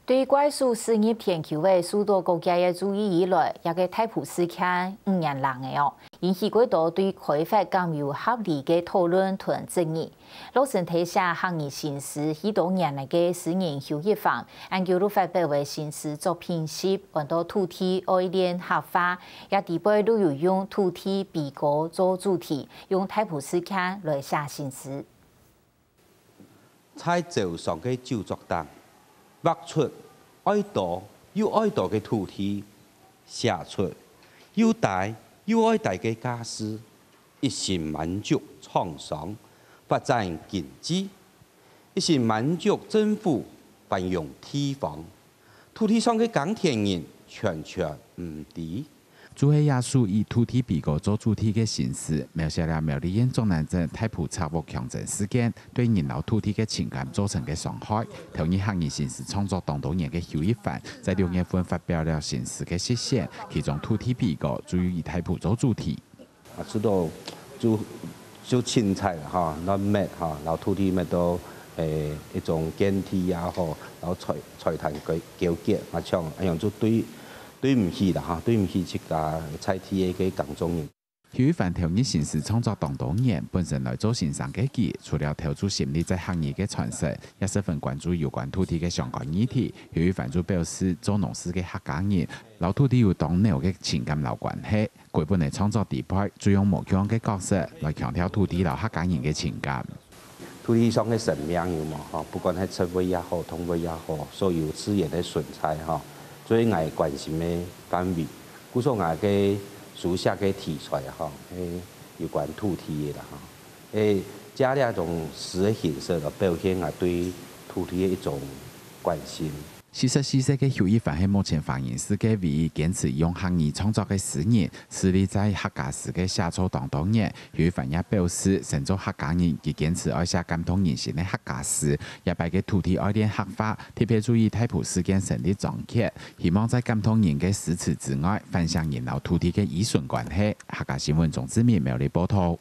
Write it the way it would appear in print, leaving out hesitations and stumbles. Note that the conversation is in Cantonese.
对怪数事业全球的许多国家的注意以来，也个泰普事件5年lang的哦，引起许多对开发更有合理的讨论同争议。老身体下行业形势许多年来的私人休息房，研究都发表为形式作品集，换到土地爱联合法，也地杯都有用土地被告做主题，用泰普事件来写形式。在早上嘅著作档。 畫出愛多又愛多嘅土地，寫出又大又愛大嘅家私，一心滿足創傷，發展經濟，一心滿足政府繁榮地方，土地上嘅耕田人全唔知。 主係藝術以土地被告做主體嘅形式，描寫了苗栗縣中南鎮太埔賊屋強徵事件對人老土地嘅情感造成嘅傷害。同意行業形式創作當多年嘅邱一凡，在6月份發表了形式嘅實現，其中土地被告主要以太埔做主題。啊，知道就青菜啦，哈，那咩哈，然後土地咩都一種耕地啊，吼，然後財產糾結啊，像樣就對唔起啦，哈，對唔起這個菜地嘅工種人。邱一凡同意形式創作當多年，本身來做欣賞嘅佢，除了投注心力在行業嘅傳承，也十分關注有關土地嘅相關議題。邱一凡就表示，做農事嘅客家人，老土地有當年嘅情感老關係，佢本嚟創作地派，最用無強嘅角色來強調土地老客家人嘅情感。土地上嘅生命有嘛，哈，不管係植物也好，動物也好，所有資源嘅存在，哈。 最我關心嘅範圍，故說我嘅書寫嘅題材哈，有關土地嘅啦哈，加了一種詩嘅形式嚟表現我對土地嘅一種關心。44歲嘅邱一凡係目前放映世界唯一堅持用客語創作嘅詩人，致力在客家詩嘅寫作當多年。邱一凡也表示，身做客家人，佢堅持愛寫感動人心嘅客家詩，也擺嘅土地愛聯合法，特別注意太埔事件成立總結，希望在感動人嘅詩詞之外，分享人老土地嘅依順關係。客家新聞總之苗栗報道。